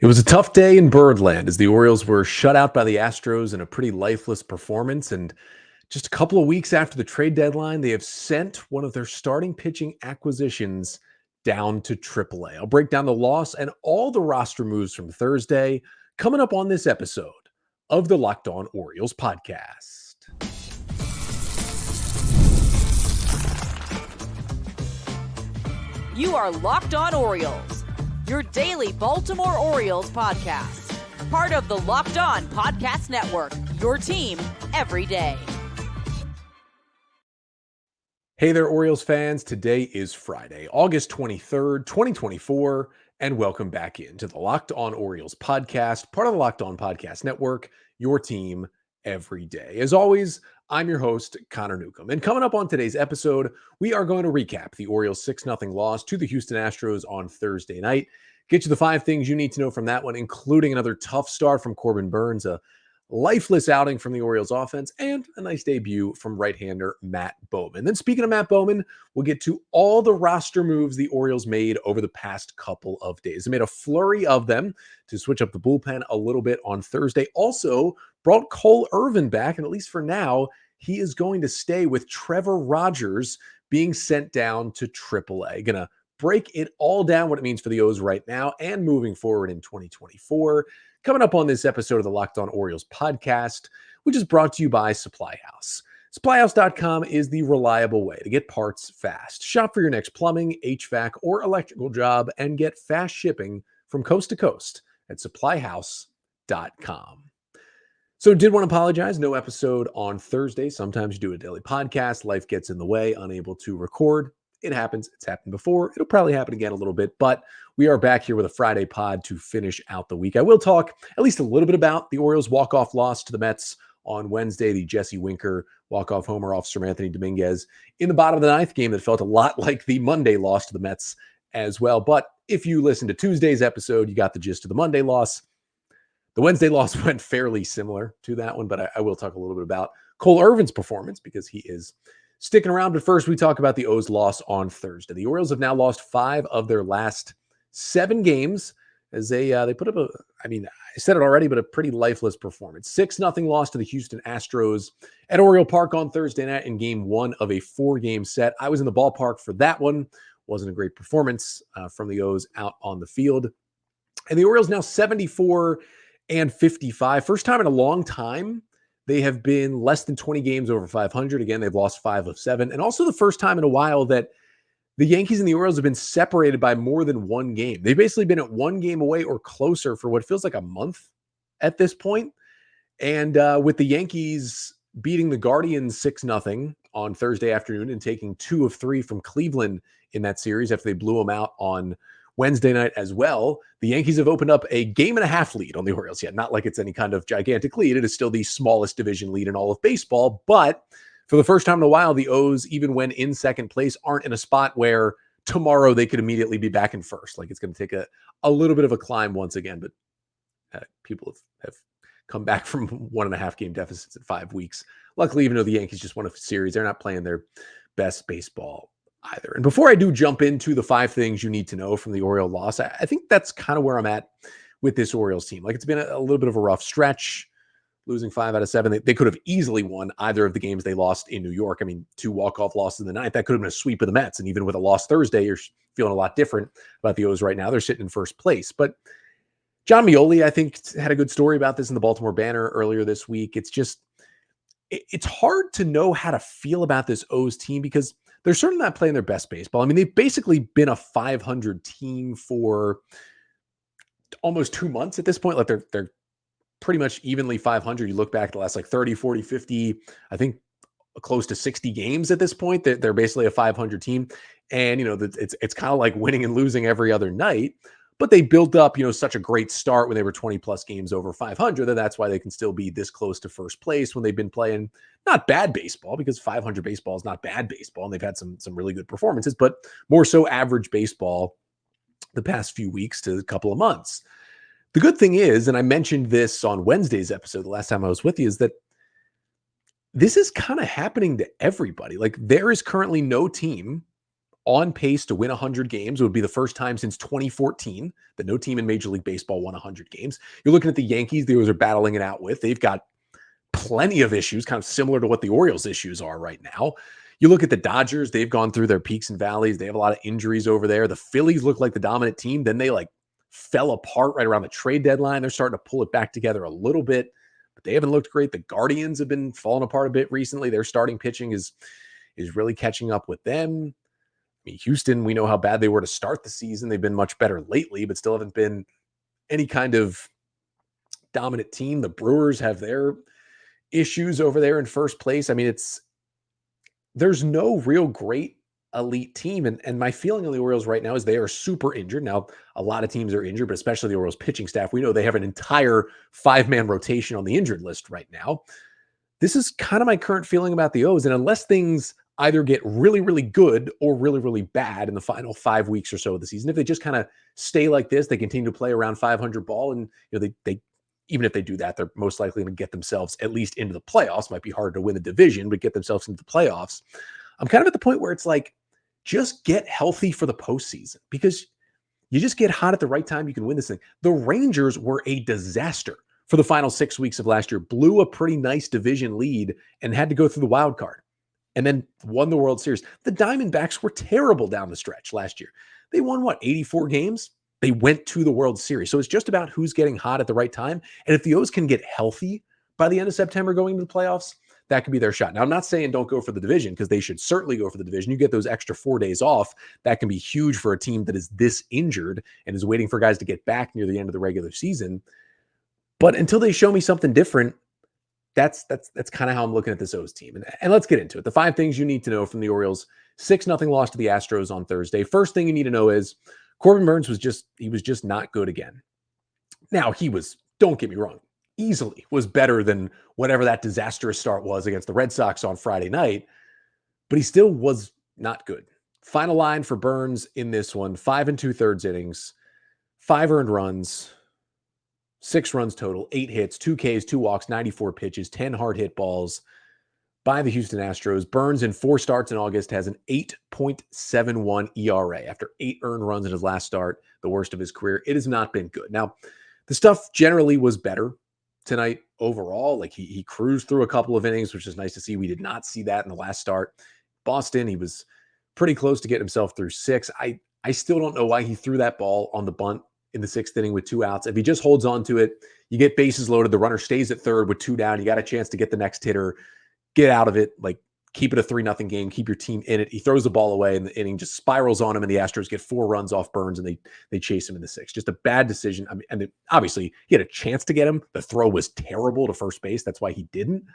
It was a tough day in Birdland as the Orioles were shut out by the Astros in a pretty lifeless performance. And just a couple of weeks after the trade deadline, they have sent one of their starting pitching acquisitions down to AAA. I'll break down the loss and all the roster moves from Thursday coming up on this episode of the Locked On Orioles podcast. You are Locked On Orioles, your daily Baltimore Orioles podcast. Part of the Locked On Podcast Network, your team every day. Hey there, Orioles fans. Today is Friday, August 23rd, 2024, and welcome back into the Locked On Orioles podcast, part of the Locked On Podcast Network, your team every day. As always, I'm your host, Connor Newcomb. And coming up on today's episode, we are going to recap the Orioles' 6-0 loss to the Houston Astros on Thursday night. Get you the 5 things you need to know from that one, including another tough start from Corbin Burnes, a lifeless outing from the Orioles offense, and a nice debut from right-hander Matt Bowman. Then speaking of Matt Bowman, we'll get to all the roster moves the Orioles made over the past couple of days. They made a flurry of them to switch up the bullpen a little bit on Thursday. Also brought Cole Irvin back, and at least for now, he is going to stay with Trevor Rogers being sent down to AAA. Gonna break it all down, what it means for the O's right now and moving forward in 2024. Coming up on this episode of the Locked On Orioles podcast, which is brought to you by Supply House. SupplyHouse.com is the reliable way to get parts fast. Shop for your next plumbing, HVAC, or electrical job and get fast shipping from coast to coast at SupplyHouse.com. So did want to apologize. No episode on Thursday. Sometimes you do a daily podcast. Life gets in the way, unable to record. It happens. It's happened before. It'll probably happen again a little bit, but we are back here with a Friday pod to finish out the week. I will talk at least a little bit about the Orioles' walk-off loss to the Mets on Wednesday, the Jesse Winker walk-off homer off Anthony Dominguez in the bottom of the ninth, game that felt a lot like the Monday loss to the Mets as well. But if you listen to Tuesday's episode, you got the gist of the Monday loss. The Wednesday loss went fairly similar to that one, but I will talk a little bit about Cole Irvin's performance because he is sticking around. But first, we talk about the O's loss on Thursday. The Orioles have now lost 5 of their last 7 games as they put up I said it already, but a pretty lifeless performance. 6-0 loss to the Houston Astros at Oriole Park on Thursday night in game 1 of a 4-game set. I was in the ballpark for that one. Wasn't a great performance from the O's out on the field. And the Orioles now 74-55. First time in a long time they have been less than 20 games over 500. Again, they've lost 5 of 7. And also the first time in a while that the Yankees and the Orioles have been separated by more than 1 game. They've basically been at 1 game away or closer for what feels like a month at this point. And with the Yankees beating the Guardians 6-0 on Thursday afternoon and taking 2 of 3 from Cleveland in that series after they blew them out on Wednesday night as well, the Yankees have opened up a 1.5 lead on the Orioles. Yet not like it's any kind of gigantic lead. It is still the smallest division lead in all of baseball. But for the first time in a while, the O's, even when in second place, aren't in a spot where tomorrow they could immediately be back in first. Like it's going to take a little bit of a climb once again. But people have come back from 1.5 game deficits in 5 weeks. Luckily, even though the Yankees just won a series, they're not playing their best baseball either. And before I do jump into the 5 things you need to know from the Orioles loss, I think that's kind of where I'm at with this Orioles team. Like it's been a little bit of a rough stretch, losing 5 out of 7. They could have easily won either of the games they lost in New York. 2 walk-off losses in the ninth. That could have been a sweep of the Mets. And even with a loss Thursday, you're feeling a lot different about the O's right now. They're sitting in first place. But John Mioli, I think, had a good story about this in the Baltimore Banner earlier this week. It's hard to know how to feel about this O's team because they're certainly not playing their best baseball. They've basically been a 500 team for almost 2 months at this point. Like they're pretty much evenly 500. You look back at the last 30, 40, 50, I think close to 60 games at this point. They're basically a 500 team. And, it's kind of like winning and losing every other night. But they built up, such a great start when they were 20 plus games over 500. And that's why they can still be this close to first place when they've been playing not bad baseball, because 500 baseball is not bad baseball. And they've had some really good performances, but more so average baseball the past few weeks to a couple of months. The good thing is, and I mentioned this on Wednesday's episode, the last time I was with you, is that this is kind of happening to everybody. Like there is currently no team on pace to win 100 games. It would be the first time since 2014 that no team in Major League Baseball won 100 games. You're looking at the Yankees, the Oilers are battling it out with. They've got plenty of issues, kind of similar to what the Orioles' issues are right now. You look at the Dodgers, they've gone through their peaks and valleys. They have a lot of injuries over there. The Phillies look like the dominant team. Then they fell apart right around the trade deadline. They're starting to pull it back together a little bit, but they haven't looked great. The Guardians have been falling apart a bit recently. Their starting pitching is really catching up with them. I mean, Houston, we know how bad they were to start the season. They've been much better lately, but still haven't been any kind of dominant team. The Brewers have their issues over there in first place. I mean, there's no real great elite team. And my feeling on the Orioles right now is they are super injured. Now, a lot of teams are injured, but especially the Orioles pitching staff. We know they have an entire 5-man rotation on the injured list right now. This is kind of my current feeling about the O's. And unless things either get really, really good or really, really bad in the final 5 weeks or so of the season, if they just kind of stay like this, they continue to play around 500 ball, and they even if they do that, they're most likely going to get themselves at least into the playoffs. Might be hard to win the division, but get themselves into the playoffs. I'm kind of at the point where it's like, just get healthy for the postseason, because you just get hot at the right time, you can win this thing. The Rangers were a disaster for the final 6 weeks of last year, blew a pretty nice division lead and had to go through the wild card, and then won the World Series. The Diamondbacks were terrible down the stretch last year. They won, 84 games? They went to the World Series. So it's just about who's getting hot at the right time. And if the O's can get healthy by the end of September going into the playoffs, that could be their shot. Now, I'm not saying don't go for the division, because they should certainly go for the division. You get those extra 4 days off. That can be huge for a team that is this injured and is waiting for guys to get back near the end of the regular season. But until they show me something different, that's kind of how I'm looking at this O's team. And let's get into it. The 5 things you need to know from the Orioles' 6-0 loss to the Astros on Thursday. First thing you need to know is Corbin Burnes was just not good again. Now, don't get me wrong, easily was better than whatever that disastrous start was against the Red Sox on Friday night, but he still was not good. Final line for Burnes in this one: 5 2/3 innings, 5 earned runs, 6 runs total, 8 hits, 2 Ks, 2 walks, 94 pitches, 10 hard hit balls by the Houston Astros. Burnes in 4 starts in August has an 8.71 ERA after 8 earned runs in his last start, the worst of his career. It has not been good. Now, the stuff generally was better tonight overall. Like he cruised through a couple of innings, which is nice to see. We did not see that in the last start. Boston, he was pretty close to getting himself through 6. I still don't know why he threw that ball on the bunt in the 6th inning with 2 outs. If he just holds on to it, you get bases loaded, the runner stays at third with 2 down. You got a chance to get the next hitter, get out of it, keep it a 3-0 game, keep your team in it. He throws the ball away, and the inning just spirals on him, and the Astros get 4 runs off Burnes, and they chase him in the 6th. Just a bad decision. I mean, and obviously he had a chance to get him. The throw was terrible to first base. That's why he didn't,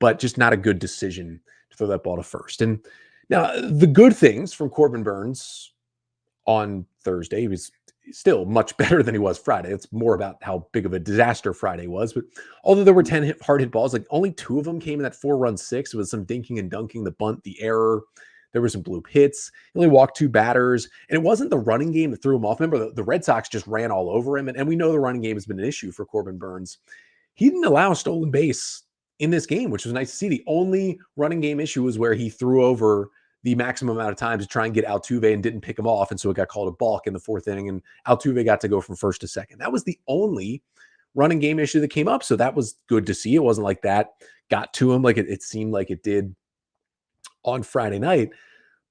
but just not a good decision to throw that ball to first. And now the good things from Corbin Burnes on Thursday, he was still much better than he was Friday. It's more about how big of a disaster Friday was. But although there were 10 hard hit balls, only 2 of them came in that 4-run 6. It was some dinking and dunking, the bunt, the error. There were some bloop hits. He only walked 2 batters. And it wasn't the running game that threw him off. Remember, the Red Sox just ran all over him. And we know the running game has been an issue for Corbin Burnes. He didn't allow a stolen base in this game, which was nice to see. The only running game issue was where he threw over the maximum amount of times to try and get Altuve and didn't pick him off. And so it got called a balk in the 4th inning, and Altuve got to go from first to second. That was the only running game issue that came up. So that was good to see. It wasn't like that got to him like it seemed like it did on Friday night.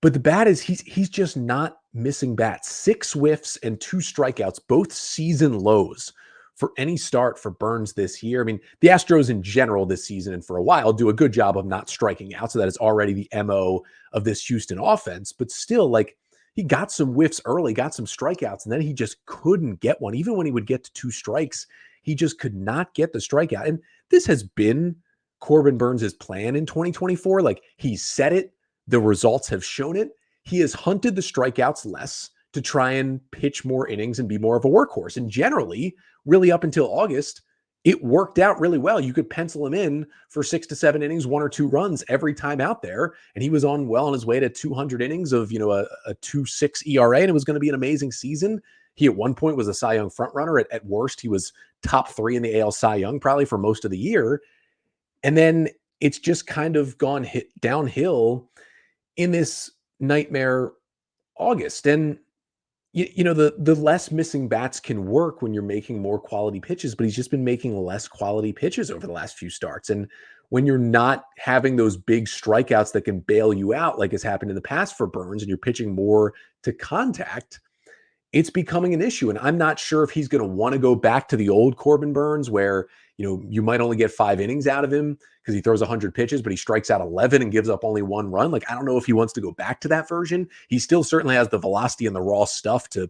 But the bad is he's just not missing bats. 6 whiffs and 2 strikeouts, both season lows for any start for Burnes this year. I mean, the Astros in general this season and for a while do a good job of not striking out. So that is already the MO of this Houston offense. But still, he got some whiffs early, got some strikeouts, and then he just couldn't get one. Even when he would get to 2 strikes, he just could not get the strikeout. And this has been Corbin Burnes' plan in 2024. He said it. The results have shown it. He has hunted the strikeouts less to try and pitch more innings and be more of a workhorse. And generally, really up until August, it worked out really well. You could pencil him in for 6 to 7 innings, 1 or 2 runs every time out there. And he was on his way to 200 innings of, a 2.6 ERA, and it was going to be an amazing season. He at one point was a Cy Young frontrunner. At worst, he was top 3 in the AL Cy Young probably for most of the year. And then it's just kind of gone downhill in this nightmare August. And the less missing bats can work when you're making more quality pitches, but he's just been making less quality pitches over the last few starts. And when you're not having those big strikeouts that can bail you out, like has happened in the past for Burnes, and you're pitching more to contact, it's becoming an issue. And I'm not sure if he's going to want to go back to the old Corbin Burnes where, you might only get 5 innings out of him because he throws 100 pitches, but he strikes out 11 and gives up only 1 run. Like, I don't know if he wants to go back to that version. He still certainly has the velocity and the raw stuff to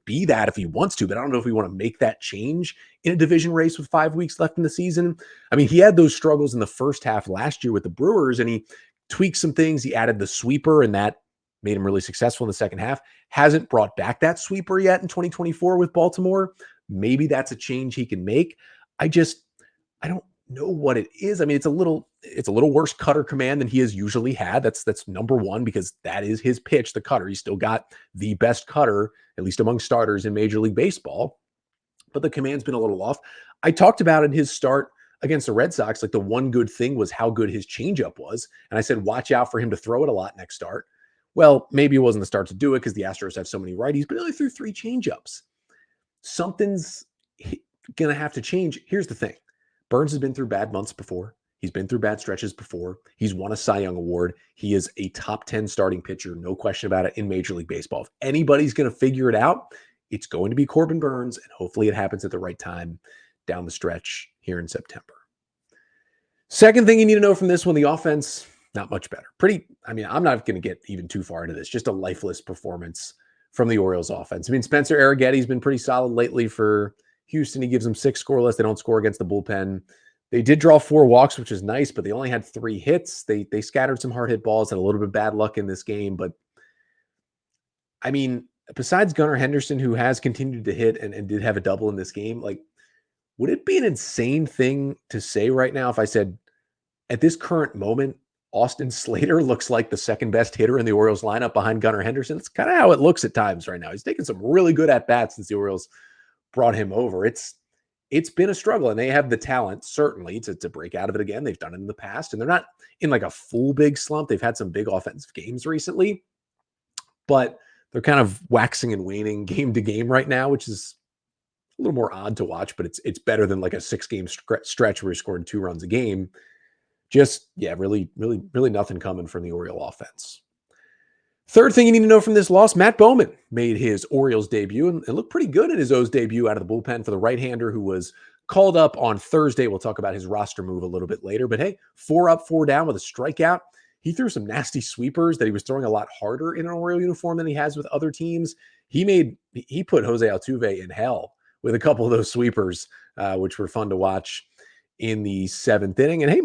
be that if he wants to, but I don't know if we want to make that change in a division race with 5 weeks left in the season. I mean, he had those struggles in the first half last year with the Brewers, and he tweaked some things. He added the sweeper, and that made him really successful in the second half. Hasn't brought back that sweeper yet in 2024 with Baltimore. Maybe that's a change he can make. I don't know what it is. I mean, it's a little worse cutter command than he has usually had. That's number one, because that is his pitch, the cutter. He's still got the best cutter, at least among starters in Major League Baseball. But the command's been a little off. I talked about in his start against the Red Sox, like the one good thing was how good his changeup was. And I said, watch out for him to throw it a lot next start. Well, maybe it wasn't the start to do it because the Astros have so many righties, but he only threw 3 changeups. Something's going to have to change. Here's the thing. Burnes has been through bad months before. He's been through bad stretches before. He's won a Cy Young Award. He is a top 10 starting pitcher, no question about it, in Major League Baseball. If anybody's going to figure it out, it's going to be Corbin Burnes, and hopefully it happens at the right time down the stretch here in September. Second thing you need to know from this one, the offense, not much better. I'm not going to get even too far into this. Just a lifeless performance from the Orioles offense. I mean, Spencer Arrighetti's been pretty solid lately for Houston. He gives them 6 scoreless. They don't score against the bullpen. They did draw 4 walks, which is nice, but they only had 3 hits. They scattered some hard hit balls, had a little bit of bad luck in this game. But I mean, besides Gunnar Henderson, who has continued to hit and did have a double in this game, like, would it be an insane thing to say right now if I said at this current moment, Austin Slater looks like the second best hitter in the Orioles lineup behind Gunnar Henderson? It's kind of how it looks at times right now. He's taken some really good at-bats since the Orioles brought him over. It's been a struggle, and they have the talent, certainly, to break out of it again. They've done it in the past, and they're not in like a full big slump. They've had some big offensive games recently, but they're kind of waxing and waning game to game right now, which is a little more odd to watch, but it's better than like a 6-game stretch where he scored 2 runs a game. Really nothing coming from the Oriole offense. Third thing you need to know from this loss, Matt Bowman made his Orioles debut and looked pretty good in his O's debut out of the bullpen for the right-hander who was called up on Thursday. We'll talk about his roster move a little bit later, but hey, 4 up, 4 down with a strikeout. He threw some nasty sweepers that he was throwing a lot harder in an Oriole uniform than he has with other teams. He put Jose Altuve in hell with a couple of those sweepers, which were fun to watch in the 7th inning. And hey,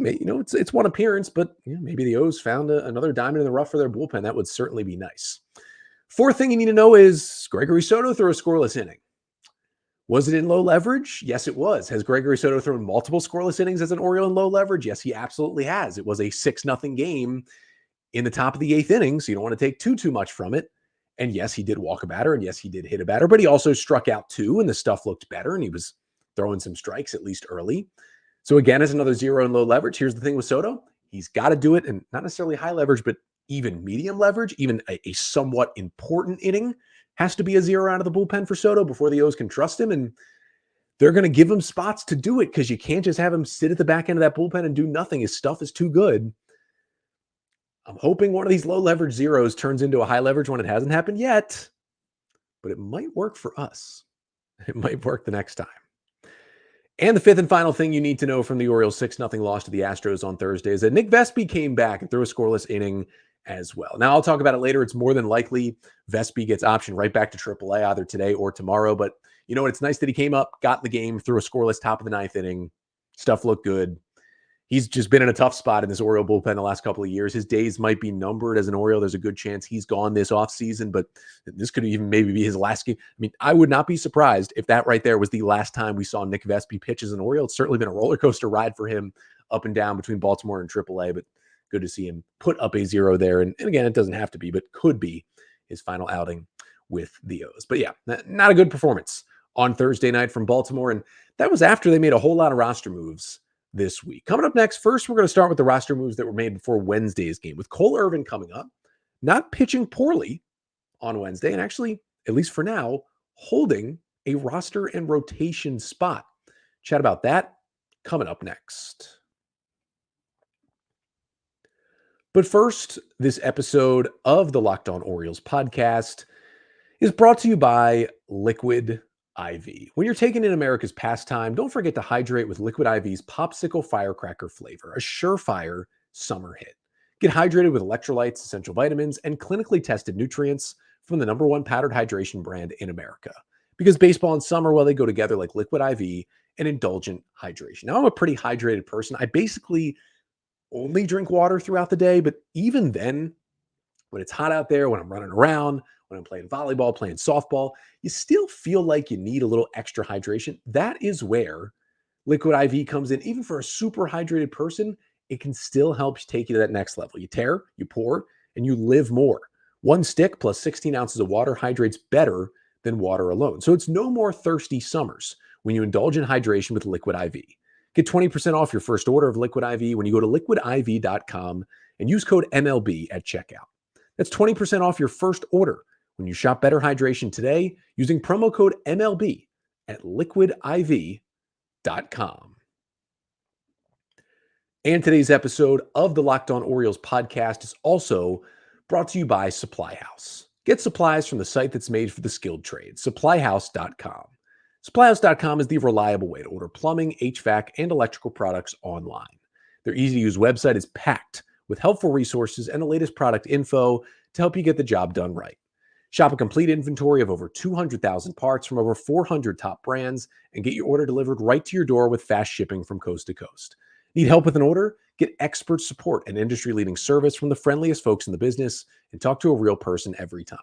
it's one appearance, but maybe the O's found another diamond in the rough for their bullpen. That would certainly be nice. Fourth thing you need to know is Gregory Soto threw a scoreless inning. Was it in low leverage? Yes, it was. Has Gregory Soto thrown multiple scoreless innings as an Oriole in low leverage? Yes, he absolutely has. It was a 6-0 game in the top of the 8th inning, so you don't want to take too much from it. And yes, he did walk a batter, and yes, he did hit a batter, but he also struck out 2, and the stuff looked better, and he was throwing some strikes at least early. So again, as another 0 in low leverage, here's the thing with Soto. He's got to do it, and not necessarily high leverage, but even medium leverage, even a somewhat important inning has to be a 0 out of the bullpen for Soto before the O's can trust him. And they're going to give him spots to do it because you can't just have him sit at the back end of that bullpen and do nothing. His stuff is too good. I'm hoping one of these low leverage zeros turns into a high leverage one. It hasn't happened yet, but it might work for us. It might work the next time. And the 5th and final thing you need to know from the Orioles' 6-0 loss to the Astros on Thursday is that Nick Vespi came back and threw a scoreless inning as well. Now, I'll talk about it later. It's more than likely Vespi gets optioned right back to AAA either today or tomorrow. But you know what? It's nice that he came up, got in the game, threw a scoreless top of the 9th inning. Stuff looked good. He's just been in a tough spot in this Oriole bullpen the last couple of years. His days might be numbered as an Oriole. There's a good chance he's gone this offseason, but this could even maybe be his last game. I mean, I would not be surprised if that right there was the last time we saw Nick Vespi pitch as an Oriole. It's certainly been a roller coaster ride for him up and down between Baltimore and AAA, but good to see him put up a 0 there. And again, it doesn't have to be, but could be his final outing with the O's. But yeah, not a good performance on Thursday night from Baltimore. And that was after they made a whole lot of roster moves this week. Coming up next, first, we're going to start with the roster moves that were made before Wednesday's game with Cole Irvin coming up, not pitching poorly, on Wednesday, and actually, at least for now, holding a roster and rotation spot. Chat about that coming up next. But first, this episode of the Locked On Orioles podcast is brought to you by Liquid IV. When you're taking in America's pastime, don't forget to hydrate with Liquid IV's Popsicle Firecracker flavor, a surefire summer hit. Get hydrated with electrolytes, essential vitamins, and clinically tested nutrients from the #1 powdered hydration brand in America. Because baseball and summer, well, they go together like Liquid IV and indulgent hydration. Now, I'm a pretty hydrated person. I basically only drink water throughout the day, but even then, when it's hot out there, when I'm running around, when I'm playing volleyball, playing softball, you still feel like you need a little extra hydration. That is where Liquid IV comes in. Even for a super hydrated person, it can still help take you to that next level. You tear, you pour, and you live more. One stick plus 16 ounces of water hydrates better than water alone. So it's no more thirsty summers when you indulge in hydration with Liquid IV. Get 20% off your first order of Liquid IV when you go to liquidiv.com and use code MLB at checkout. That's 20% off your first order when you shop Better Hydration today using promo code MLB at liquidiv.com. And today's episode of the Locked On Orioles podcast is also brought to you by Supply House. Get supplies from the site that's made for the skilled trades, supplyhouse.com. Supplyhouse.com is the reliable way to order plumbing, HVAC, and electrical products online. Their easy-to-use website is packed with helpful resources and the latest product info to help you get the job done right. Shop a complete inventory of over 200,000 parts from over 400 top brands and get your order delivered right to your door with fast shipping from coast to coast. Need help with an order? Get expert support and industry-leading service from the friendliest folks in the business and talk to a real person every time.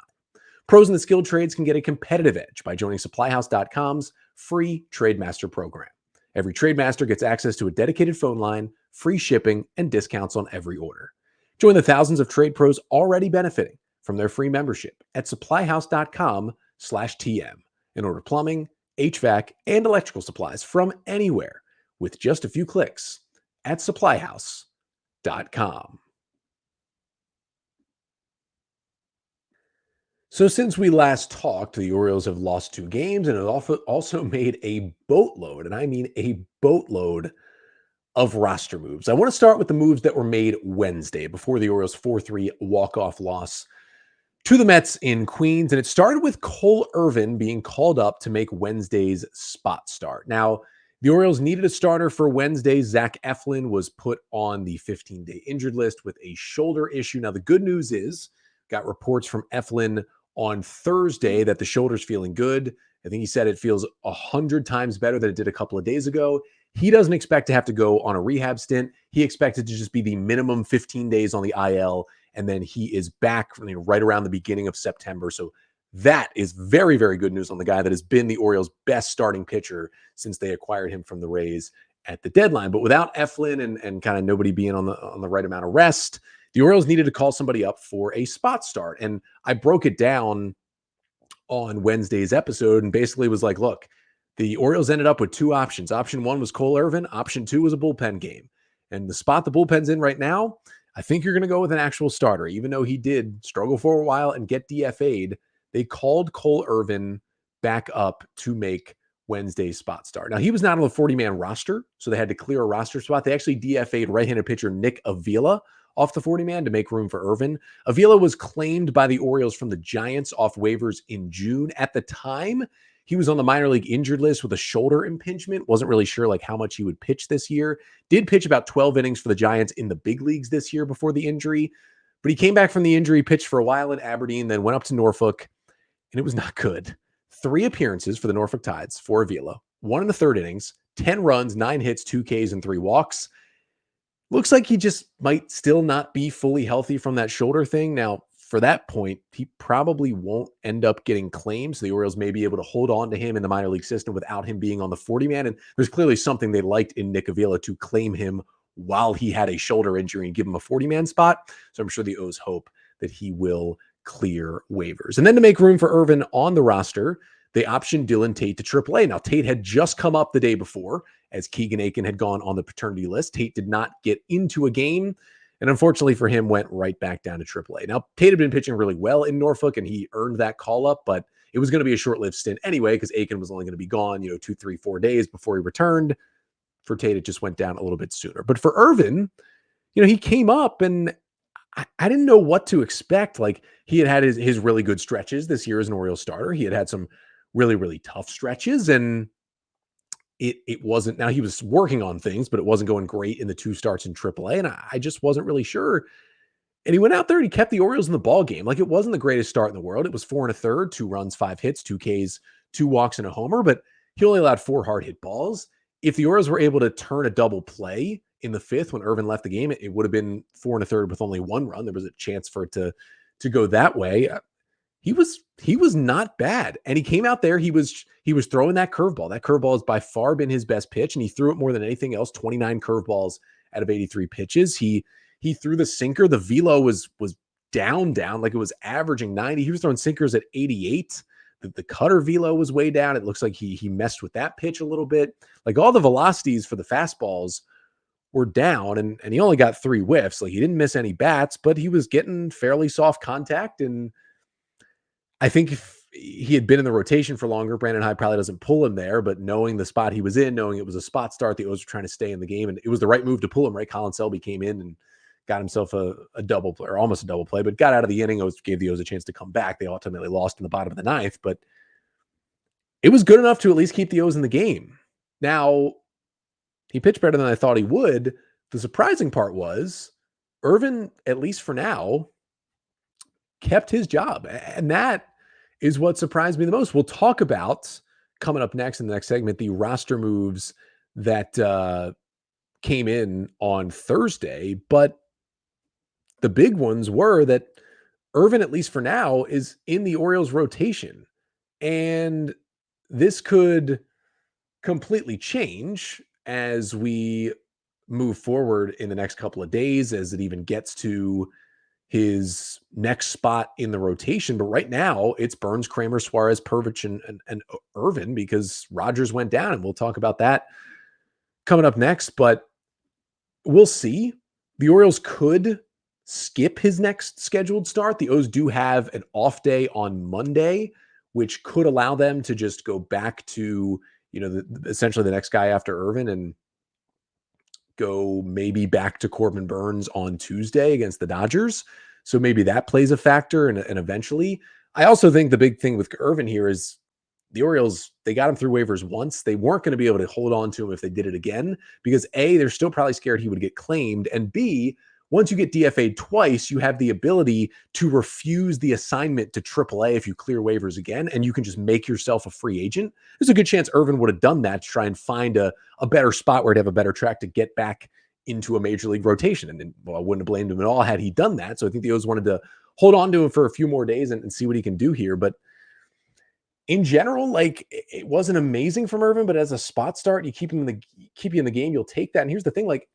Pros in the skilled trades can get a competitive edge by joining SupplyHouse.com's free TradeMaster program. Every TradeMaster gets access to a dedicated phone line, free shipping, and discounts on every order. Join the thousands of trade pros already benefiting from their free membership at supplyhouse.com/TM and order plumbing, HVAC, and electrical supplies from anywhere with just a few clicks at supplyhouse.com. So since we last talked, the Orioles have lost 2 games and have also made a boatload, and I mean a boatload of roster moves. I want to start with the moves that were made Wednesday before the Orioles' 4-3 walk-off loss to the Mets in Queens. And it started with Cole Irvin being called up to make Wednesday's spot start. Now, the Orioles needed a starter for Wednesday. Zach Eflin was put on the 15-day injured list with a shoulder issue. Now, the good news is, got reports from Eflin on Thursday that the shoulder's feeling good. I think he said it feels 100 times better than it did a couple of days ago. He doesn't expect to have to go on a rehab stint. He expected to just be the minimum 15 days on the IL, and then he is back right around the beginning of September. So that is very, very good news on the guy that has been the Orioles' best starting pitcher since they acquired him from the Rays at the deadline. But without Eflin and kind of nobody being on the right amount of rest, the Orioles needed to call somebody up for a spot start. And I broke it down on Wednesday's episode and basically was like, look, the Orioles ended up with 2 options. Option 1 was Cole Irvin. Option 2 was a bullpen game. And the spot the bullpen's in right now, I think you're going to go with an actual starter. Even though he did struggle for a while and get DFA'd, they called Cole Irvin back up to make Wednesday's spot start. Now, he was not on the 40-man roster, so they had to clear a roster spot. They actually DFA'd right-handed pitcher Nick Avila off the 40-man to make room for Irvin. Avila was claimed by the Orioles from the Giants off waivers in June. At the time, he was on the minor league injured list with a shoulder impingement. Wasn't really sure how much he would pitch this year. Did pitch about 12 innings for the Giants in the big leagues this year before the injury. But he came back from the injury, pitched for a while at Aberdeen, then went up to Norfolk, and it was not good. 3 appearances for the Norfolk Tides for Avila. 1 in the 3rd innings, 10 runs, 9 hits, 2 Ks, and 3 walks. Looks like he just might still not be fully healthy from that shoulder thing. Now, for that point, he probably won't end up getting claimed. So the Orioles may be able to hold on to him in the minor league system without him being on the 40-man. And there's clearly something they liked in Nick Avila to claim him while he had a shoulder injury and give him a 40-man spot. So I'm sure the O's hope that he will clear waivers. And then to make room for Irvin on the roster, they optioned Dylan Tate to AAA. Now, Tate had just come up the day before as Keegan Aiken had gone on the paternity list. Tate did not get into a game. and unfortunately for him, went right back down to AAA. Now, Tate had been pitching really well in Norfolk, and he earned that call-up, but it was going to be a short-lived stint anyway because Aiken was only going to be gone, 2, 3, 4 days before he returned. For Tate, it just went down a little bit sooner. But for Irvin, he came up, and I didn't know what to expect. Like, he had his really good stretches this year as an Orioles starter. He had some really, really tough stretches, and it wasn't, now he was working on things, but it wasn't going great in the 2 starts in AAA, and I just wasn't really sure. And he went out there and he kept the Orioles in the ball game. Like, it wasn't the greatest start in the world. It was 4 1/3, 2 runs, 5 hits, 2 Ks, 2 walks, and a homer, but he only allowed 4 hard hit balls. If the Orioles were able to turn a double play in the 5th when Irvin left the game, it would have been 4 1/3 with only 1 run. There was a chance for it to go that way. He was not bad. And he came out there, he was throwing that curveball. That curveball has by far been his best pitch, and he threw it more than anything else, 29 curveballs out of 83 pitches. He threw the sinker. The velo was down, like it was averaging 90. He was throwing sinkers at 88. The cutter velo was way down. It looks like he messed with that pitch a little bit. Like, all the velocities for the fastballs were down, and he only got 3 whiffs. Like, he didn't miss any bats, but he was getting fairly soft contact. And I think if he had been in the rotation for longer, Brandon Hyde probably doesn't pull him there, but knowing the spot he was in, knowing it was a spot start, the O's were trying to stay in the game, and it was the right move to pull him, right? Colin Selby came in and got himself a double play, or almost a double play, but got out of the inning. Gave the O's a chance to come back. They ultimately lost in the bottom of the 9th, but it was good enough to at least keep the O's in the game. Now, he pitched better than I thought he would. The surprising part was Irvin, at least for now, kept his job. And that is what surprised me the most. We'll talk about, coming up next in the next segment, the roster moves that came in on Thursday. But the big ones were that Irvin, at least for now, is in the Orioles rotation. And this could completely change as we move forward in the next couple of days, as it even gets to his next spot in the rotation. But right now, it's Burnes, Kramer, Suarez, Pervich, and Irvin, because Rogers went down, and we'll talk about that coming up next. But we'll see. The Orioles could skip his next scheduled start. The O's do have an off day on Monday, which could allow them to just go back to, essentially the next guy after Irvin, and go maybe back to Corbin Burnes on Tuesday against the Dodgers. So maybe that plays a factor. And eventually, I also think the big thing with Irvin here is the Orioles, they got him through waivers once. They weren't going to be able to hold on to him if they did it again, because A, they're still probably scared he would get claimed. And B, once you get DFA'd twice, you have the ability to refuse the assignment to AAA if you clear waivers again, and you can just make yourself a free agent. There's a good chance Irvin would have done that to try and find a better spot where he'd have a better track to get back into a major league rotation. And then, well, I wouldn't have blamed him at all had he done that. So I think the O's wanted to hold on to him for a few more days and see what he can do here. But in general, like, it wasn't amazing from Irvin, but as a spot start, keep you in the game, you'll take that. And here's the thing, like,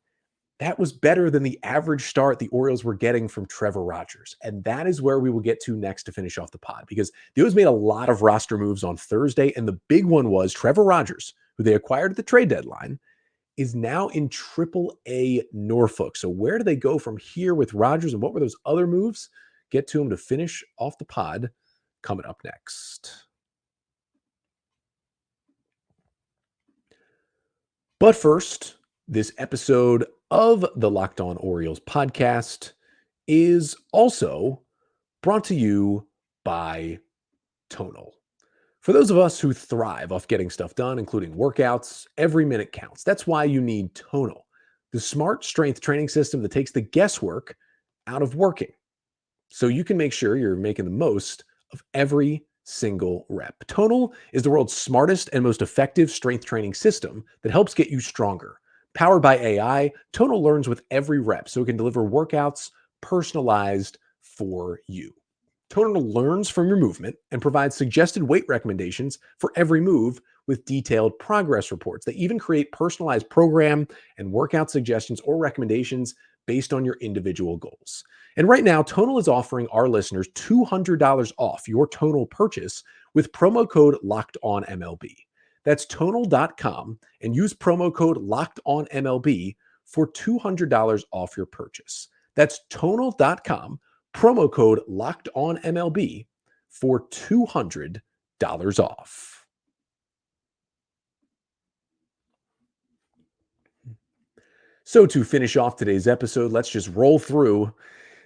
that was better than the average start the Orioles were getting from Trevor Rogers. And that is where we will get to next to finish off the pod, because the O's made a lot of roster moves on Thursday. And the big one was Trevor Rogers, who they acquired at the trade deadline, is now in AAA Norfolk. So where do they go from here with Rogers, and what were those other moves? Get to him to finish off the pod coming up next. But first, this episode of the Locked On Orioles podcast is also brought to you by Tonal. For those of us who thrive off getting stuff done, including workouts, every minute counts. That's why you need Tonal, the smart strength training system that takes the guesswork out of working, so you can make sure you're making the most of every single rep. Tonal is the world's smartest and most effective strength training system that helps get you stronger. Powered by AI, Tonal learns with every rep, so it can deliver workouts personalized for you. Tonal learns from your movement and provides suggested weight recommendations for every move with detailed progress reports. They even create personalized program and workout suggestions or recommendations based on your individual goals. And right now, Tonal is offering our listeners $200 off your Tonal purchase with promo code LOCKEDONMLB. That's Tonal.com, and use promo code LOCKEDONMLB for $200 off your purchase. That's tonal.com, promo code LOCKEDONMLB for $200 off. So to finish off today's episode, let's just roll through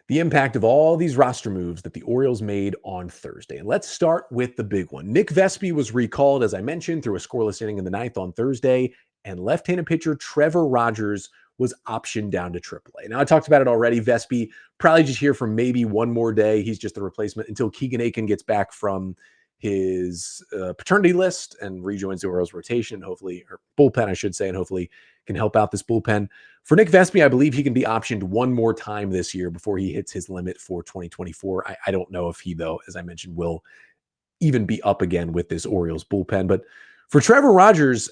the impact of all these roster moves that the Orioles made on Thursday. And let's start with the big one. Nick Vespi was recalled, as I mentioned, through a scoreless inning in the ninth on Thursday, and left-handed pitcher Trevor Rogers was optioned down to AAA. Now, I talked about it already. Vespi probably just here for maybe one more day. He's just the replacement until Keegan Aiken gets back from his paternity list and rejoins the Orioles rotation, hopefully, or bullpen, I should say, and hopefully can help out this bullpen. For Nick Vespi, I believe he can be optioned one more time this year before he hits his limit for 2024. I don't know if he, though, as I mentioned, will even be up again with this Orioles bullpen. But for Trevor Rogers,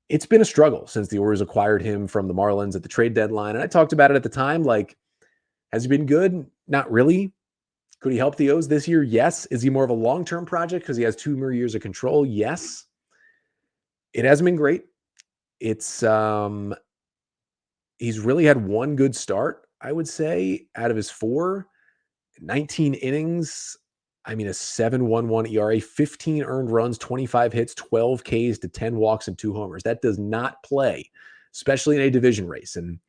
it's been a struggle since the Orioles acquired him from the Marlins at the trade deadline. And I talked about it at the time, like, has he been good? Not really. Could he help the O's this year? Yes. Is he more of a long-term project because he has 2 more years of control? Yes. It hasn't been great. It's he's really had one good start, I would say, out of his 19 innings. I mean, a 7.11 ERA, 15 earned runs, 25 hits, 12 Ks to 10 walks and 2 homers. That does not play, especially in a division race. And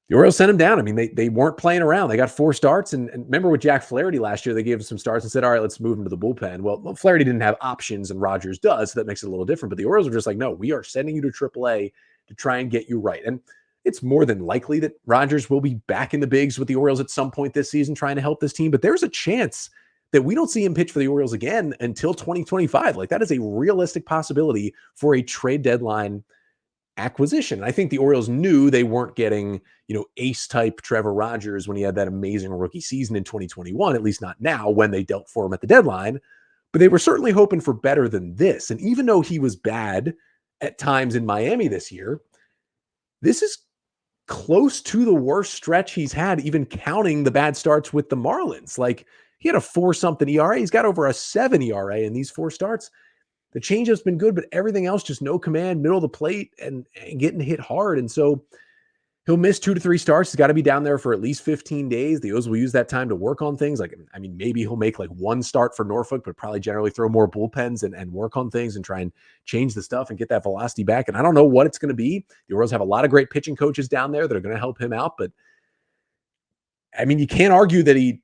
the Orioles sent him down. I mean, they weren't playing around. They got 4 starts. And remember with Jack Flaherty last year, they gave him some starts and said, all right, let's move him to the bullpen. Well, Flaherty didn't have options and Rogers does, so that makes it a little different. But the Orioles were just like, no, we are sending you to AAA to try and get you right. And it's more than likely that Rogers will be back in the bigs with the Orioles at some point this season trying to help this team. But there's a chance that we don't see him pitch for the Orioles again until 2025. Like, that is a realistic possibility for a trade deadline acquisition. I think the Orioles knew they weren't getting, ace type Trevor Rogers when he had that amazing rookie season in 2021, at least not now when they dealt for him at the deadline, but they were certainly hoping for better than this. And even though he was bad at times in Miami this year, this is close to the worst stretch he's had, even counting the bad starts with the Marlins. Like, he had a 4-something ERA. He's got over a 7 ERA in these 4 starts. The changeup's been good, but everything else just no command, middle of the plate, and getting hit hard. And so he'll miss 2 to 3 starts. He's got to be down there for at least 15 days. The O's will use that time to work on things. Like, I mean, maybe he'll make like 1 start for Norfolk, but probably generally throw more bullpens and work on things and try and change the stuff and get that velocity back. And I don't know what it's going to be. The Orioles have a lot of great pitching coaches down there that are going to help him out. But I mean, you can't argue that he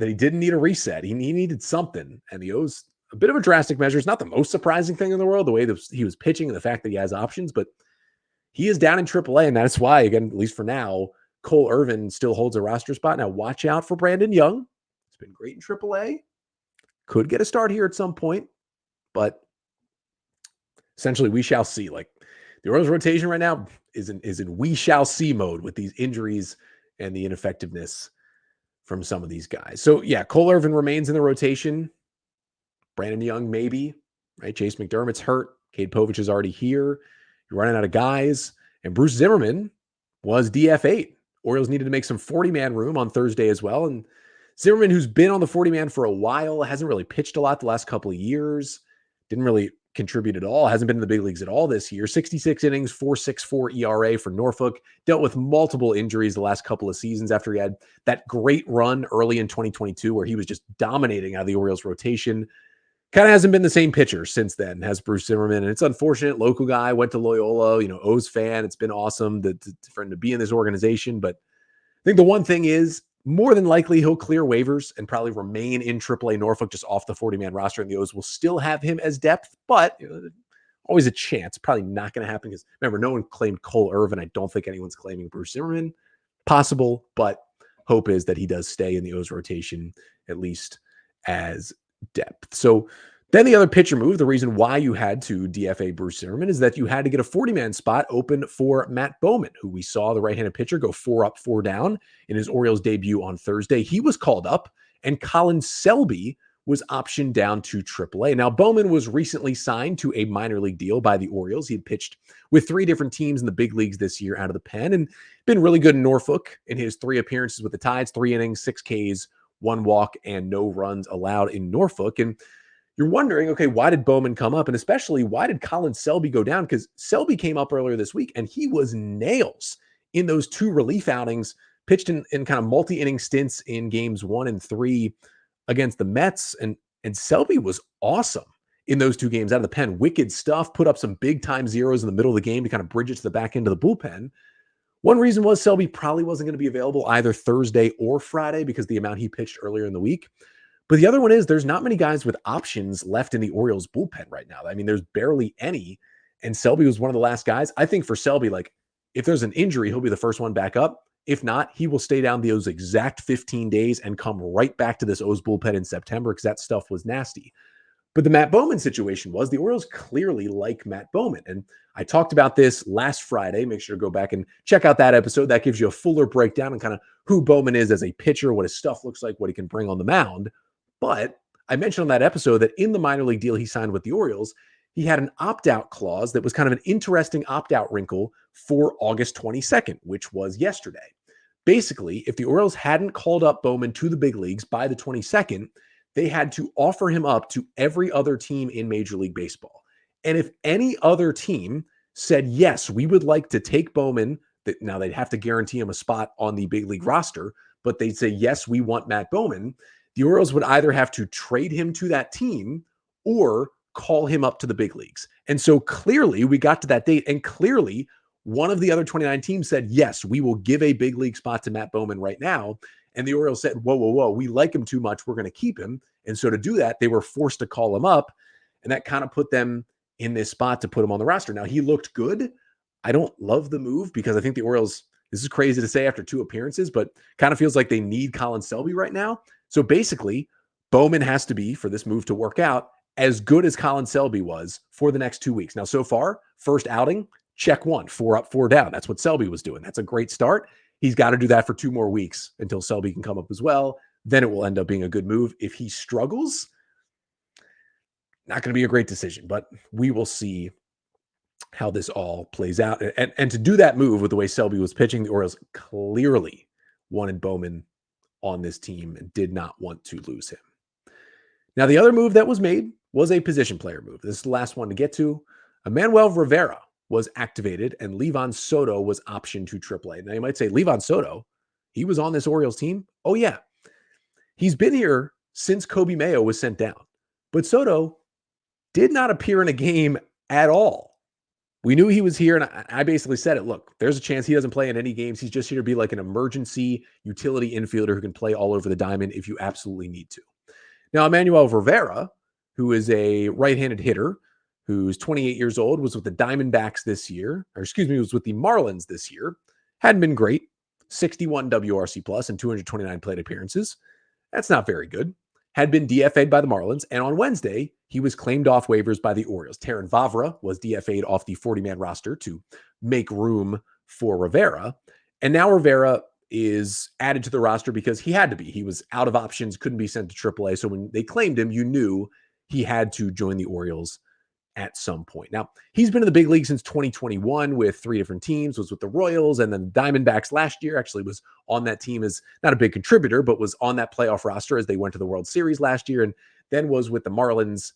didn't need a reset. He needed something. And the O's, a bit of a drastic measure. It's not the most surprising thing in the world, the way that he was pitching and the fact that he has options, but he is down in AAA. And that's why, again, at least for now, Cole Irvin still holds a roster spot. Now watch out for Brandon Young. It's been great in AAA. Could get a start here at some point, but essentially we shall see. Like, the Orioles rotation right now is in we shall see mode with these injuries and the ineffectiveness from some of these guys. So yeah, Cole Irvin remains in the rotation. Brandon Young, maybe, right? Chase McDermott's hurt. Cade Povich is already here. You're running out of guys. And Bruce Zimmerman was DFA'd. Orioles needed to make some 40-man room on Thursday as well. And Zimmerman, who's been on the 40-man for a while, hasn't really pitched a lot the last couple of years. Didn't really contribute at all. Hasn't been in the big leagues at all this year. 66 innings, 4.64 ERA for Norfolk. Dealt with multiple injuries the last couple of seasons after he had that great run early in 2022 where he was just dominating out of the Orioles rotation. Kind of hasn't been the same pitcher since then, has Bruce Zimmerman. And it's unfortunate. Local guy, went to Loyola, O's fan. It's been awesome for him to be in this organization. But I think the one thing is, more than likely, he'll clear waivers and probably remain in AAA Norfolk, just off the 40-man roster. And the O's will still have him as depth, but always a chance. Probably not going to happen because, remember, no one claimed Cole Irvin. I don't think anyone's claiming Bruce Zimmerman. Possible, but hope is that he does stay in the O's rotation, at least as depth. So then the other pitcher move, the reason why you had to DFA Bruce Zimmerman, is that you had to get a 40-man spot open for Matt Bowman, who we saw, the right-handed pitcher, go 4 up, 4 down in his Orioles debut on Thursday. He was called up, and Colin Selby was optioned down to AAA. Now, Bowman was recently signed to a minor league deal by the Orioles. He had pitched with 3 different teams in the big leagues this year out of the pen and been really good in Norfolk in his 3 appearances with the Tides, 3 innings, 6 Ks, 1 walk, and no runs allowed in Norfolk. And you're wondering, okay, why did Bowman come up? And especially, why did Colin Selby go down? Because Selby came up earlier this week, and he was nails in those 2 relief outings. pitched in kind of multi-inning stints in games 1 and 3 against the Mets. And Selby was awesome in those 2 games out of the pen. Wicked stuff, put up some big time zeros in the middle of the game to kind of bridge it to the back end of the bullpen. One reason was Selby probably wasn't going to be available either Thursday or Friday because the amount he pitched earlier in the week. But the other one is there's not many guys with options left in the Orioles bullpen right now. I mean, there's barely any. And Selby was one of the last guys. I think for Selby, like if there's an injury, he'll be the first one back up. If not, he will stay down those exact 15 days and come right back to this O's bullpen in September because that stuff was nasty. But the Matt Bowman situation was the Orioles clearly like Matt Bowman. And I talked about this last Friday. Make sure to go back and check out that episode. That gives you a fuller breakdown on kind of who Bowman is as a pitcher, what his stuff looks like, what he can bring on the mound. But I mentioned on that episode that in the minor league deal he signed with the Orioles, he had an opt-out clause that was kind of an interesting opt-out wrinkle for August 22nd, which was yesterday. Basically, if the Orioles hadn't called up Bowman to the big leagues by the 22nd, they had to offer him up to every other team in Major League Baseball. And if any other team said, yes, we would like to take Bowman, that now they'd have to guarantee him a spot on the big league roster, but they'd say, yes, we want Matt Bowman, the Orioles would either have to trade him to that team or call him up to the big leagues. And so clearly we got to that date, and clearly one of the other 29 teams said, yes, we will give a big league spot to Matt Bowman right now. And the Orioles said, whoa, we like him too much. We're going to keep him. And so to do that, they were forced to call him up. And that kind of put them in this spot to put him on the roster. Now, he looked good. I don't love the move because I think the Orioles, this is crazy to say after 2 appearances, but kind of feels like they need Colin Selby right now. So basically, Bowman has to be, for this move to work out, as good as Colin Selby was for the next 2 weeks. Now, so far, first outing, check 1, 4 up, 4 down. That's what Selby was doing. That's a great start. He's got to do that for 2 more weeks until Selby can come up as well. Then it will end up being a good move. If he struggles, not going to be a great decision, but we will see how this all plays out. And to do that move with the way Selby was pitching, the Orioles clearly wanted Bowman on this team and did not want to lose him. Now, the other move that was made was a position player move. This is the last one to get to. Emmanuel Rivera was activated and Livan Soto was optioned to AAA. Now you might say, Livan Soto, he was on this Orioles team? Oh yeah. He's been here since Kobe Mayo was sent down. But Soto did not appear in a game at all. We knew he was here, and I basically said it. Look, there's a chance he doesn't play in any games. He's just here to be like an emergency utility infielder who can play all over the diamond if you absolutely need to. Now, Emmanuel Rivera, who is a right-handed hitter, who's 28 years old, was with the Diamondbacks this year, was with the Marlins this year. Hadn't been great. 61 WRC plus and 229 plate appearances. That's not very good. Had been DFA'd by the Marlins, and on Wednesday, he was claimed off waivers by the Orioles. Terrin Vavra was DFA'd off the 40-man roster to make room for Rivera, and now Rivera is added to the roster because he had to be. He was out of options, couldn't be sent to AAA, so when they claimed him, you knew he had to join the Orioles at some point. Now, he's been in the big league since 2021 with 3 different teams, was with the Royals and then the Diamondbacks last year, actually was on that team as not a big contributor, but was on that playoff roster as they went to the World Series last year, and then was with the Marlins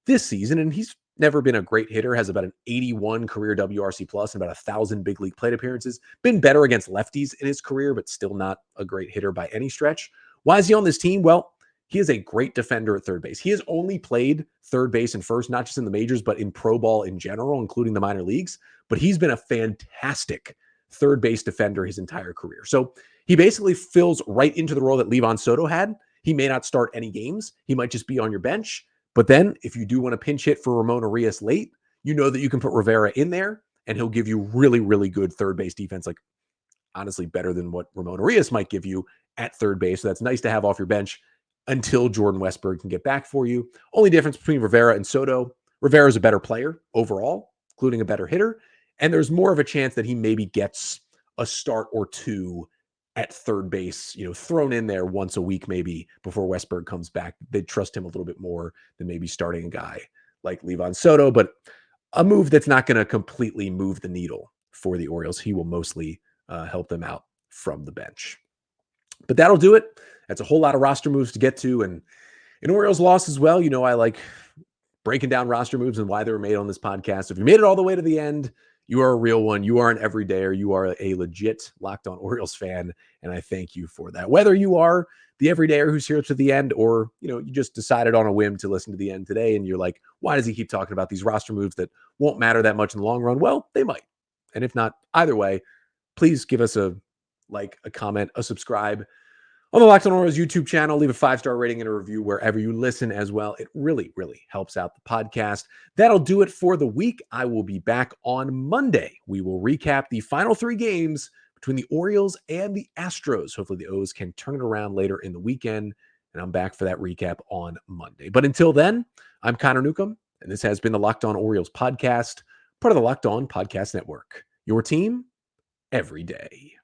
this season. And he's never been a great hitter, has about an 81 career WRC plus and about 1,000 big league plate appearances. Been better against lefties in his career, but still not a great hitter by any stretch. Why is he on this team? Well, he is a great defender at third base. He has only played third base and first, not just in the majors, but in pro ball in general, including the minor leagues. But he's been a fantastic third base defender his entire career. So he basically fills right into the role that Livan Soto had. He may not start any games. He might just be on your bench. But then if you do want to pinch hit for Ramon Arias late, you know that you can put Rivera in there and he'll give you really, really good third base defense, like honestly better than what Ramon Arias might give you at third base. So that's nice to have off your bench until Jordan Westburg can get back for you. Only difference between Rivera and Soto, Rivera is a better player overall, including a better hitter, and there's more of a chance that he maybe gets a start or 2 at third base, thrown in there once a week maybe before Westburg comes back. They'd trust him a little bit more than maybe starting a guy like Livan Soto, but a move that's not going to completely move the needle for the Orioles. He will mostly help them out from the bench. But that'll do it. That's a whole lot of roster moves to get to. And an Orioles loss as well. I like breaking down roster moves and why they were made on this podcast. If you made it all the way to the end, You are a real one. You are an everydayer. You are a legit Locked On Orioles fan, and I thank you for that. Whether you are the everydayer who's here to the end, or you just decided on a whim to listen to the end today, and you're like, why does he keep talking about these roster moves that won't matter that much in the long run? Well, they might. And if not, either way, please give us a like, a comment, a subscribe on the Locked On Orioles YouTube channel. Leave a 5-star rating and a review wherever you listen as well. It really, really helps out the podcast. That'll do it for the week. I will be back on Monday. We will recap the final 3 games between the Orioles and the Astros. Hopefully the O's can turn it around later in the weekend, and I'm back for that recap on Monday. But until then, I'm Connor Newcomb, and this has been the Locked On Orioles podcast, part of the Locked On Podcast Network. Your team every day.